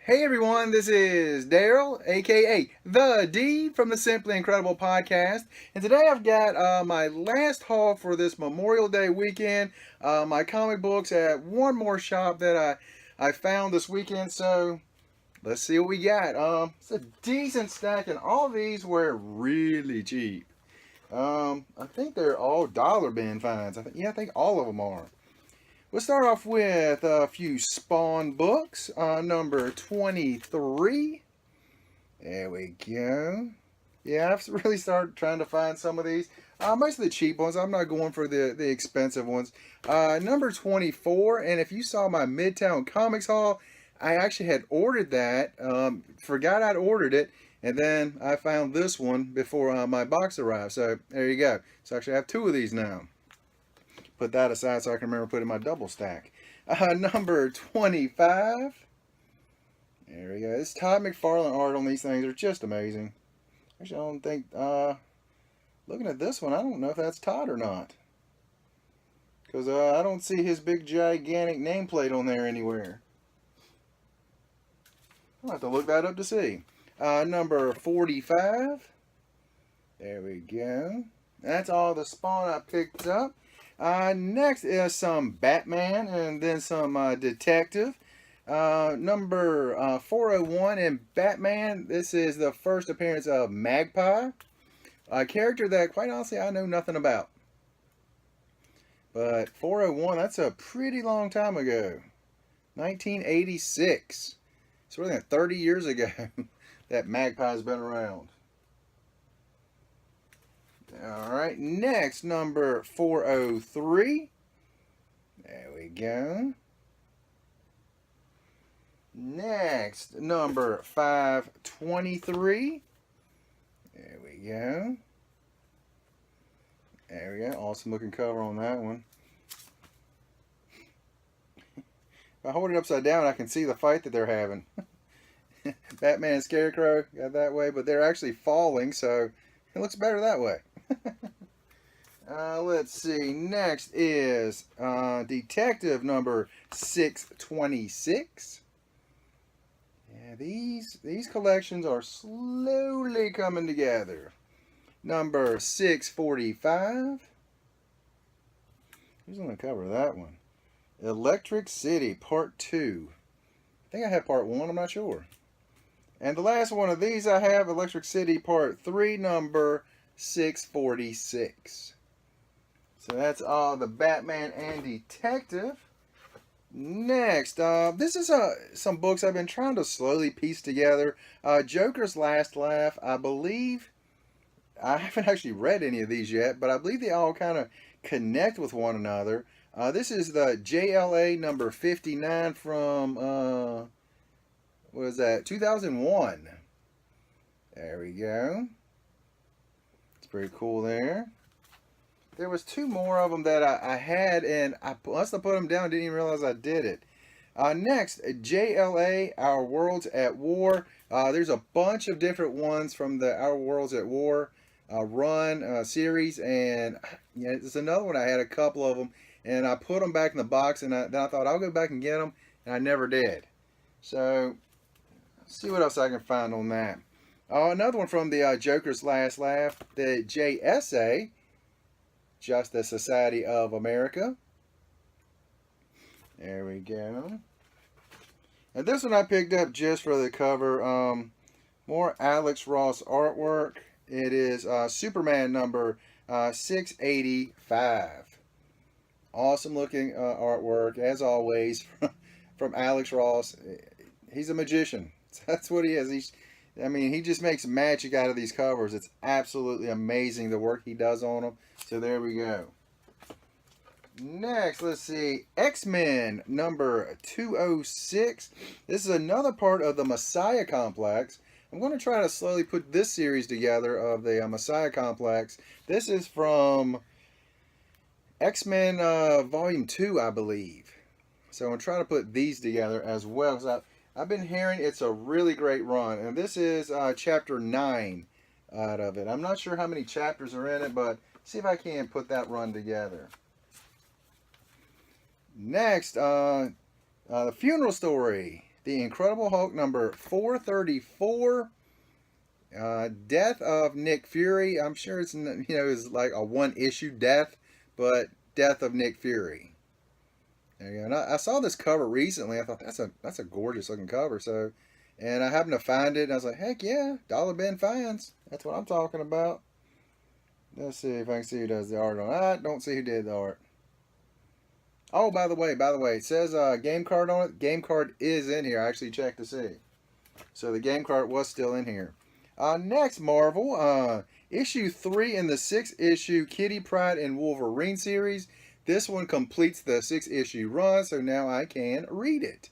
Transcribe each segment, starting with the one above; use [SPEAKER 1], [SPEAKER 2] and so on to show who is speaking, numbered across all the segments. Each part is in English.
[SPEAKER 1] Hey everyone, this is Daryl, aka The D from the Simply Incredible podcast. And today I've got my last haul for this Memorial Day weekend. My comic books at one more shop that I found this weekend. So let's see what we got. It's a decent stack, and all these were really cheap. I think they're all dollar bin finds. I think all of them are. We'll start off with a few Spawn books. Number 23. There we go. Yeah, I've really started trying to find some of these. Most of the cheap ones. I'm not going for the expensive ones. Number 24. And if you saw my Midtown Comics haul, I actually had ordered that. Forgot I'd ordered it. And then I found this one before my box arrived. So there you go. So actually I have two of these now. Put that aside so I can remember putting my double stack. Number 25. There we go. This Todd McFarlane art on these things are just amazing. Actually, I don't think, looking at this one, I don't know if that's Todd or not. Because I don't see his big, gigantic nameplate on there anywhere. I'll have to look that up to see. Number 45. There we go. That's all the Spawn I picked up. Next is some Batman and then some Detective. Number 401 in Batman. This is the first appearance of Magpie, a character that, quite honestly, I know nothing about. But 401, that's a pretty long time ago. 1986. It's really 30 years ago that Magpie's been around. Alright, next, number 403. There we go. Next, number 523. There we go. There we go. Awesome looking cover on that one. If I hold it upside down, I can see the fight that they're having. Batman and Scarecrow got that way, but they're actually falling, so it looks better that way. Let's see. Next is Detective number 626. Yeah, these collections are slowly coming together. Number 645. Who's on the cover of that one? Electric City Part 2. I think I have Part 1, I'm not sure. And the last one of these I have, Electric City Part 3, number 646. So that's all the Batman and Detective. Next, this is some books I've been trying to slowly piece together. Joker's Last Laugh, I believe. I haven't actually read any of these yet, but I believe they all kind of connect with one another. This is the JLA number 59 from, what was that, 2001. There we go. It's pretty cool there. There was two more of them that I had, and I must have put them down. Didn't even realize I did it. Next, JLA, Our Worlds at War. There's a bunch of different ones from the Our Worlds at War run series, and yeah, there's another one. I had a couple of them, and I put them back in the box, and then I thought I'll go back and get them, and I never did. So, let's see what else I can find on that. Another one from the Joker's Last Laugh, the JSA. Justice Society of America. There we go. And this one I picked up just for the cover. More Alex Ross artwork. It is Superman number 685. Awesome looking artwork, as always, from Alex Ross. He's a magician. That's what he is. He just makes magic out of these covers. It's absolutely amazing the work he does on them. So there we go. Next, let's see. X-Men number 206. This is another part of the Messiah Complex. I'm going to try to slowly put this series together of the Messiah Complex. This is from X-Men Volume 2, I believe. So I'm going to try to put these together as well. Because I've been hearing it's a really great run. And this is Chapter 9 out of it. I'm not sure how many chapters are in it, but see if I can put that run together. Next, The Funeral Story, The Incredible Hulk number 434. Death of Nick Fury. I'm sure it's is like a one issue death, but Death of Nick Fury. There you go. And I saw this cover recently. I thought that's a gorgeous looking cover. So, and I happened to find it, and I was like, heck yeah, Dollar Bin Finds. That's what I'm talking about. Let's see if I can see who does the art on it. I don't see who did the art. Oh, by the way, it says game card on it. Game card is in here. I actually checked to see. So the game card was still in here. Next, Marvel. Issue 3 in the 6-issue Kitty Pryde and Wolverine series. This one completes the 6-issue run, so now I can read it.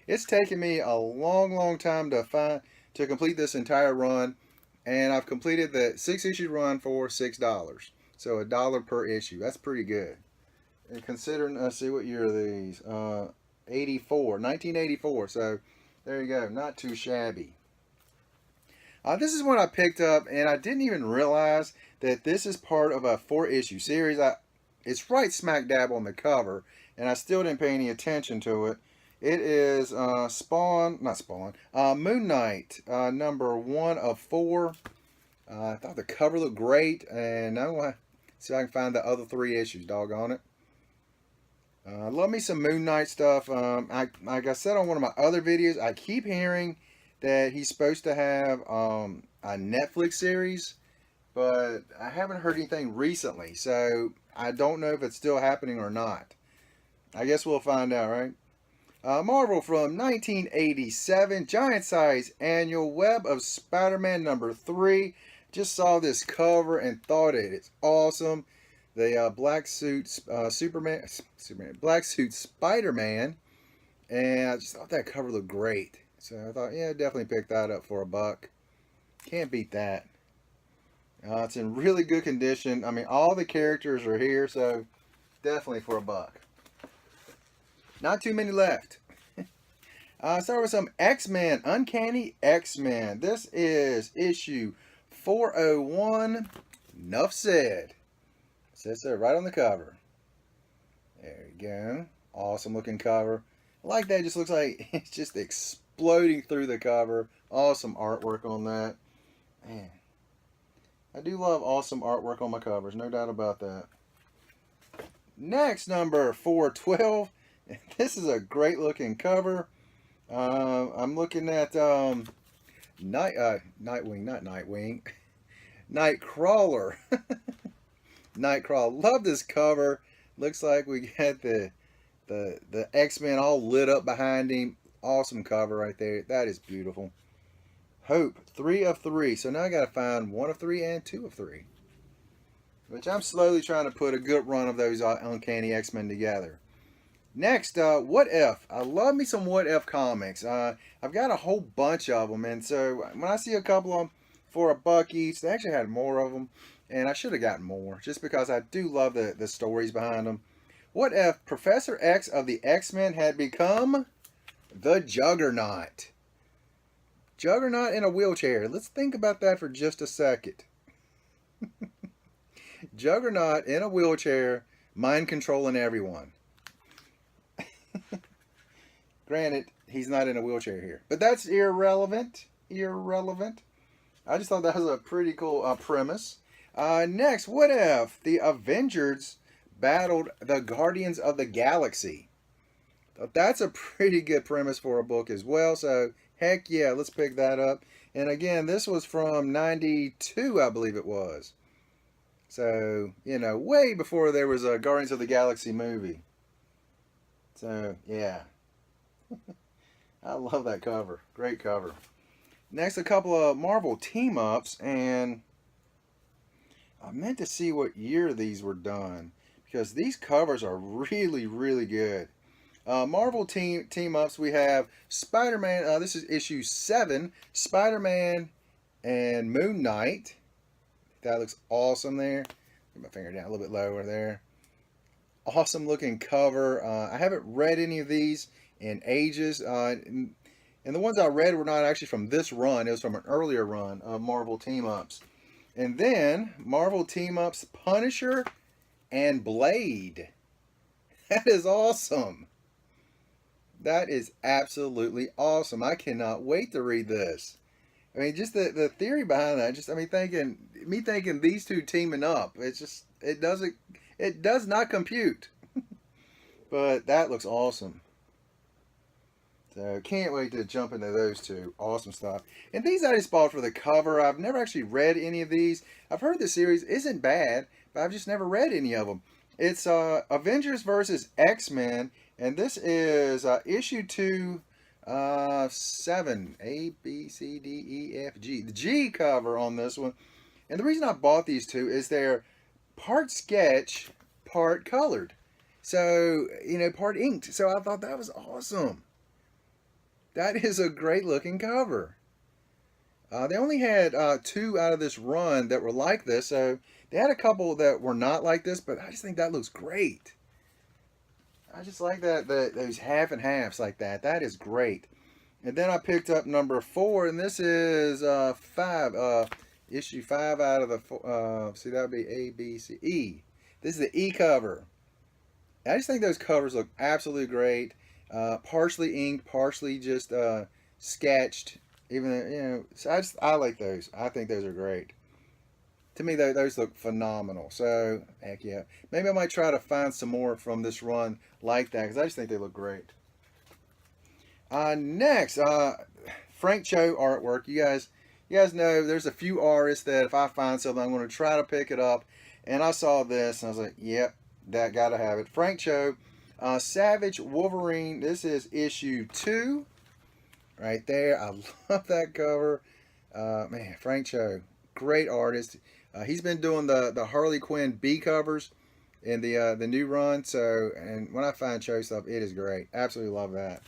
[SPEAKER 1] It's taken me a long time to complete this entire run, and I've completed the 6-issue run for $6. So $1 per issue. That's pretty good. And considering, let's see, what year are these? 1984. So there you go. Not too shabby. This is one I picked up, and I didn't even realize that this is part of a 4-issue series. It's right smack dab on the cover, and I still didn't pay any attention to it. It is Moon Knight, number 1 of 4. I thought the cover looked great, and I want to see if I can find the other 3 issues. Doggone it. Love me some Moon Knight stuff. Like I said on one of my other videos, I keep hearing that he's supposed to have a Netflix series, but I haven't heard anything recently, so I don't know if it's still happening or not. I guess we'll find out, right? Marvel from 1987, giant size annual Web of Spider-Man number 3. Just saw this cover and thought it's awesome. The black suit black suit Spider-Man, and I just thought that cover looked great. So I thought, yeah, definitely pick that up for $1. Can't beat that. It's in really good condition. I mean, all the characters are here, so definitely for $1. Not too many left. Start with some X-Men, Uncanny X-Men. This is issue 401. Enough said. Says so right on the cover. There you go. Awesome looking cover. I like that. It just looks like it's just exploding through the cover. Awesome artwork on that. Man, I do love awesome artwork on my covers. No doubt about that. Next, number 412. This is a great looking cover. I'm looking at Nightwing. Nightcrawler. Nightcrawler. Love this cover. Looks like we got the X-Men all lit up behind him. Awesome cover right there. That is beautiful. Hope, 3 of 3. So now I got to find 1 of 3 and 2 of 3. Which I'm slowly trying to put a good run of those Uncanny X-Men together. Next, What If. I love me some What If comics. I've got a whole bunch of them, and so when I see a couple of them for $1 each, they actually had more of them, and I should have gotten more, just because I do love the stories behind them. What if Professor X of the X-Men had become the Juggernaut? Juggernaut in a wheelchair. Let's think about that for just a second. Juggernaut in a wheelchair, mind controlling everyone. Granted, he's not in a wheelchair here, but that's irrelevant. I just thought that was a pretty cool premise. Next, what if the Avengers battled the Guardians of the Galaxy? That's a pretty good premise for a book as well, so heck yeah, let's pick that up. And again, this was from 92, I believe it was. So, way before there was a Guardians of the Galaxy movie. So, yeah. I love that cover. Great cover. Next, a couple of Marvel team-ups, and I meant to see what year these were done, because these covers are really, really good. Marvel team-ups, we have Spider-Man, this is issue 7, Spider-Man and Moon Knight. That looks awesome there. Get my finger down a little bit lower there. Awesome looking cover. I haven't read any of these in ages. And the ones I read were not actually from this run. It was from an earlier run of Marvel team-ups. And then Marvel team-ups Punisher and Blade. That is awesome. That is absolutely awesome. I cannot wait to read this. I mean, just the theory behind that. Just I mean, thinking these two teaming up. It's just it does not compute. But that looks awesome. So can't wait to jump into those two. Awesome stuff. And these I just bought for the cover. I've never actually read any of these. I've heard the series isn't bad, but I've just never read any of them. It's Avengers versus X-Men, and this is issue 2, 7, A, B, C, D, E, F, G. The G cover on this one. And the reason I bought these two is they're part sketch, part colored. So, part inked. So I thought that was awesome. That is a great looking cover. They only had 2 out of this run that were like this, so they had a couple that were not like this, but I just think that looks great. I just like those half and halves like that. That is great. And then I picked up number 4, and this is 5, issue 5 out of the, see, that would be A, B, C, E. This is the E cover. I just think those covers look absolutely great. Partially inked, partially just sketched. Even so I like those. I think those are great. To me, those look phenomenal. So heck yeah, maybe I might try to find some more from this run like that because I just think they look great. Next, Frank Cho artwork. You guys know there's a few artists that if I find something, I'm going to try to pick it up. And I saw this and I was like, yep, that gotta have it. Frank Cho. Savage Wolverine. This is issue 2. Right there. I love that cover. Man, Frank Cho. Great artist. He's been doing the Harley Quinn B covers in the new run. So, and when I find Cho stuff, it is great. Absolutely love that.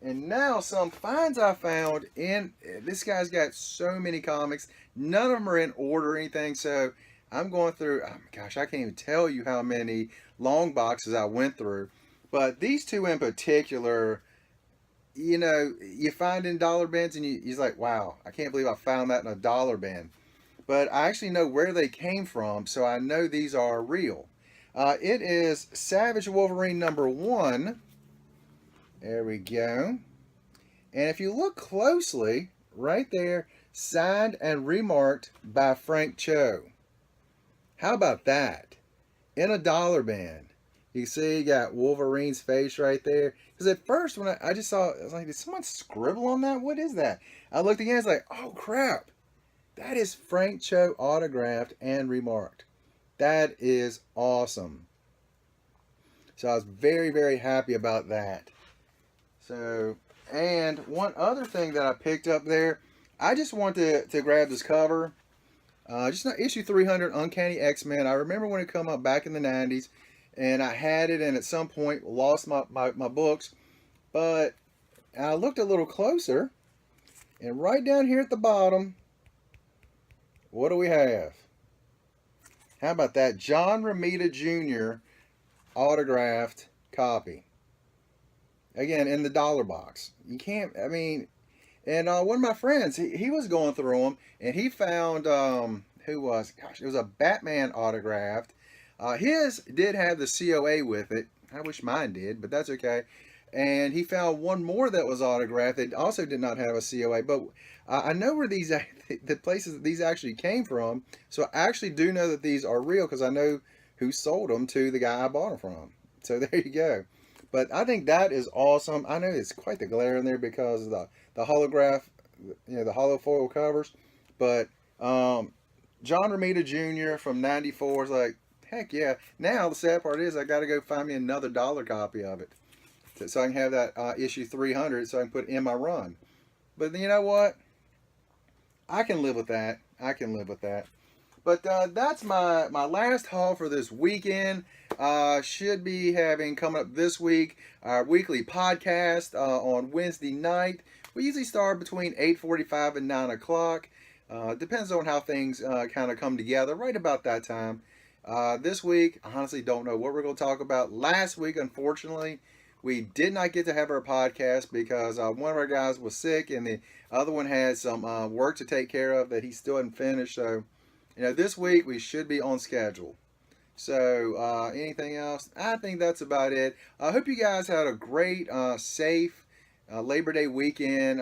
[SPEAKER 1] And now some finds I found in, this guy's got so many comics. None of them are in order or anything. So I'm going through, oh my gosh, I can't even tell you how many long boxes I went through. But these two in particular, you find in dollar bins and you're like, wow, I can't believe I found that in a dollar bin. But I actually know where they came from, so I know these are real. It is Savage Wolverine number 1. There we go. And if you look closely, right there, signed and remarked by Frank Cho. How about that? In a dollar bin. You see, you got Wolverine's face right there. Because at first, when I just saw it, I was like, did someone scribble on that? What is that? I looked again, it's like, oh crap. That is Frank Cho autographed and remarked. That is awesome. So I was very, very happy about that. So, and one other thing that I picked up there, I just wanted to grab this cover. Just not issue 300 Uncanny X-Men. I remember when it came out back in the 90s. And I had it and at some point lost my books. But I looked a little closer. And right down here at the bottom, what do we have? How about that? John Romita Jr. autographed copy. Again, in the dollar box. You can't, I mean, and one of my friends, he was going through them. And he found, who was, gosh, it was a Batman autographed. His did have the COA with it. I wish mine did, but that's okay. And he found one more that was autographed that also did not have a COA. But I know where these, the places that these actually came from. So I actually do know that these are real because I know who sold them to the guy I bought them from. So there you go. But I think that is awesome. I know it's quite the glare in there because of the holograph, the hollow foil covers. But John Romita Jr. from '94 is like, heck yeah. Now, the sad part is I got to go find me another dollar copy of it. So I can have that issue 300 so I can put it in my run. But you know what? I can live with that. I can live with that. But that's my last haul for this weekend. Should be having coming up this week our weekly podcast on Wednesday night. We usually start between 8:45 and 9 o'clock. Depends on how things kind of come together right about that time. This week, I honestly don't know what we're going to talk about. Last week, unfortunately, we did not get to have our podcast because one of our guys was sick and the other one had some work to take care of that he still hadn't finished. So, this week we should be on schedule. So anything else? I think that's about it. I hope you guys had a great, safe Labor Day weekend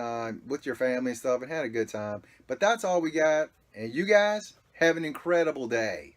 [SPEAKER 1] with your family and stuff and had a good time. But that's all we got. And you guys have an incredible day.